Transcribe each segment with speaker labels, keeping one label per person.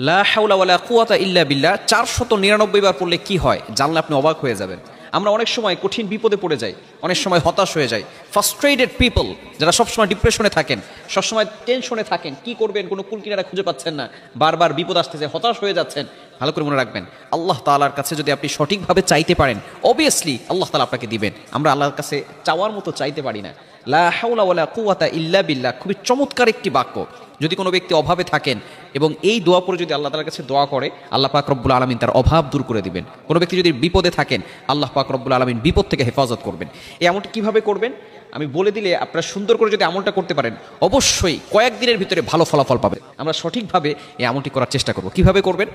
Speaker 1: লা হাওলা ওয়ালা কুওয়াতা ইল্লা বিল্লাহ 499 বার পড়লে কি হয় জানলে আপনি অবাক হয়ে যাবেন। আমরা অনেক সময় কঠিন বিপদে পড়ে যাই, অনেক সময় হতাশ হয়ে যাই। ফ্রাস্ট্রেটেড পিপল, যারা সবসময় ডিপ্রেশনে থাকেন, সবসময় টেনশনে থাকেন, কি করবেন কোনো কুল কিনারা খুঁজে পাচ্ছেন না, বারবার বিপদ আসতেছে, হতাশ হয়ে যাচ্ছেন। ভালো করে মনে রাখবেন, আল্লাহ তাআলার কাছে যদি আপনি সঠিকভাবে চাইতে পারেন, অবভিয়াসলি আল্লাহ তাআলা আপনাকে দিবেন। আমরা আল্লাহর কাছে চাওয়ার মতো চাইতে পারি না। লা হাওলা ওয়ালা কুওয়াতা ইল্লা বিল্লাহ খুবই চমৎকার একটি বাক্য। যদি কোনো ব্যক্তি অভাবে থাকেন এবং এই দোয়া পরে যদি আল্লাহ তাআলার কাছে দোয়া করে, আল্লাহ পাক রব্বুল আলামিন তার অভাব দূর করে দিবেন। কোনো ব্যক্তি যদি বিপদে থাকেন, আল্লাহ পাক রব্বুল আলামিন বিপদ থেকে হেফাজত করবেন। এই আমলটি কীভাবে করবেন আমি বলে দিলে আপনারা সুন্দর করে যদি আমলটা করতে পারেন, অবশ্যই কয়েকদিনের ভিতরে ভালো ফলাফল পাবেন। আমরা সঠিকভাবে এই আমলটি করার চেষ্টা করব। কিভাবে করবেন?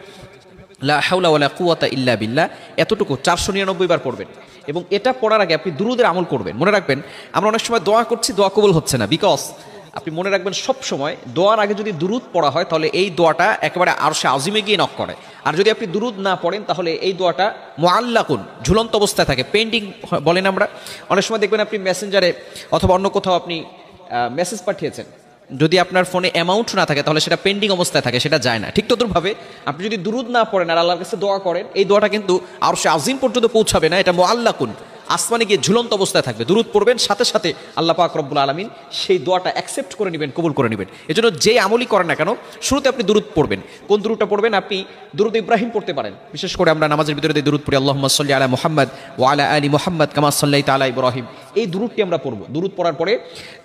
Speaker 1: লা হাওলা ওয়ালা কুওয়াতা ইল্লা বিল্লাহ এতটুকু 499 বার পড়বেন এবং এটা পড়ার আগে আপনি দুরুদের আমল করবেন। মনে রাখবেন, আমরা অনেক সময় দোয়া করছি, দোয়া কবুল হচ্ছে না, বিকজ আপনি মনে রাখবেন সব সময় দোয়ার আগে যদি দুরুদ পড়া হয় তাহলে এই দোয়াটা একেবারে আরশে আজিমে গিয়ে নক করে। আর যদি আপনি দুরুদ না পড়েন তাহলে এই দোয়াটা মুআল্লাকুন, ঝুলন্ত অবস্থায় থাকে, পেন্ডিং বলেন আমরা। অনেক সময় দেখবেন আপনি মেসেঞ্জারে অথবা অন্য কোথাও আপনি মেসেজ পাঠিয়েছেন, যদি আপনার ফোনে অ্যামাউন্ট না থাকে তাহলে সেটা পেন্ডিং অবস্থায় থাকে, সেটা যায় না। ঠিক তদ্রুপভাবে আপনি যদি দুরুদ না পড়েন আর আল্লাহর কাছে দোয়া করেন, এই দোয়াটা কিন্তু আরশে আজিম পর্যন্ত পৌঁছাবে না, এটা মুআল্লাকুন, আসমানে গিয়ে ঝুলন্ত অবস্থায় থাকবে। দুরুদ পড়বেন, সাথে সাথে আল্লাহ পাক রব্বুল আলামিন সেই দোয়াটা অ্যাকসেপ্ট করে নেবেন, কবুল করে নেবেন। এজন্য যে আমলই করেন না কেন, শুরুতে আপনি দুরুদ পড়বেন। কোন দুরুদটা পড়বেন? আপনি দুরুদ ইব্রাহিম পড়তে পারেন। বিশেষ করে আমরা নামাজের ভিতরে দুরুদ পড়ি, আল্লাহুম্মা সাল্লি আলা মুহাম্মাদ ওয়া আলা আলি মুহাম্মাদ কামা সাল্লাইতা আলা ইব্রাহিম। এই দুরুদটি আমরা পড়ব। দুরুদ পড়ার পরে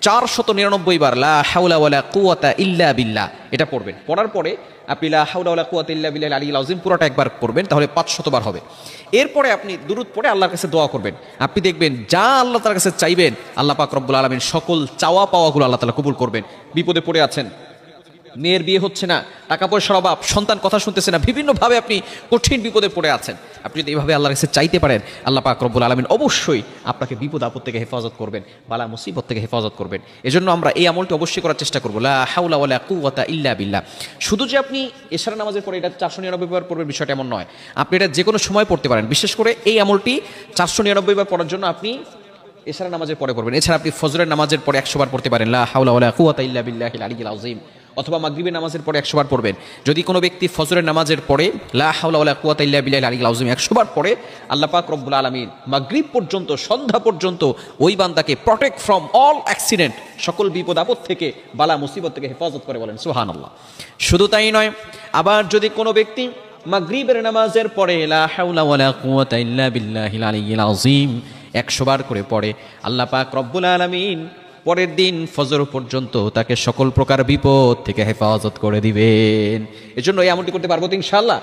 Speaker 1: 499 বার লা হাওলা ওয়ালা কুওয়াতা ইল্লা বিল্লাহ এটা পড়বেন। পড়ার পরে আপনি লা হাওলা ওয়ালা কুওয়াতা ইল্লা বিল্লাহিল আলিয়্যিল আযীম পুরোটা একবার পড়বেন, তাহলে 500 বার হবে। এরপরে আপনি দুরুদ পড়ে আল্লাহর কাছে দোয়া করবেন। আপনি দেখবেন যা আল্লাহ তাআলার কাছে চাইবেন, আল্লাহ পাক রব্বুল আলামিন সকল চাওয়া পাওয়াগুলো আল্লাহ তাআলা কবুল করবেন। বিপদে পড়ে আছেন, মেয়ের বিয়ে হচ্ছে না, টাকা পয়সার অভাব, সন্তান কথা শুনতেছে না, বিভিন্নভাবে আপনি কঠিন বিপদে পড়ে আছেন, আপনি যদি এইভাবে আল্লাহর কাছে চাইতে পারেন, আল্লাহ পাক রব্বুল আলামিন অবশ্যই আপনাকে বিপদ আপদ থেকে হেফাজত করবেন, বালা মুসিবত থেকে হেফাজত করবেন। এজন্য আমরা এই আমলটি অবশ্যই করার চেষ্টা করব, লা হাওলা ওয়ালা কুওয়াতা ইল্লা বিল্লাহ। শুধু যে আপনি এশার নামাজের পরে এটা 499 বার পড়বেন বিষয়টা এমন নয়, আপনি এটা যে কোনো সময় পড়তে পারেন। বিশেষ করে এই আমলটি 499 বার পড়ার জন্য আপনি এশার নামাজের পরে পড়বেন। এছাড়া আপনি ফজরের নামাজের পরে 100 বার পড়তে পারেন, লা হাওলা ওয়ালা কুওয়াতা ইল্লা বিল্লাহিল আলিয়্যিল আযীম। অথবা মাগরিবের নামাজের পরে 100 বার পড়বেন। যদি কোনো ব্যক্তি ফজরের নামাজের পরে লা হাওলা ওয়ালা কুওয়াতা ইল্লা বিল্লাহিল আলিয়্যিল আযীম 100 বার পড়ে, আল্লাহ পাক রব্বুল আলামিন মাগরিব পর্যন্ত, সন্ধ্যা পর্যন্ত ওই বান্দাকে প্রটেক্ট ফ্রম অল অ্যাক্সিডেন্ট, সকল বিপদ আপদ থেকে, বালা মুসিবত থেকে হেফাজত করে, বলেন সুবহানাল্লাহ। শুধু তাই নয়, আবার যদি কোনো ব্যক্তি মাগরিবের নামাজের পরে লা হাওলা ওয়ালা কুওয়াতা ইল্লা বিল্লাহিল আলিয়্যিল আযীম 100 বার করে পড়ে, আল্লাহ পাক রব্বুল আলামিন পরের দিন ফজর পর্যন্ত তাকে সকল প্রকার বিপদ থেকে হেফাজত করে দিবেন। এজন্য এই আমলটি করতে পারবো তো ইনশাআল্লাহ।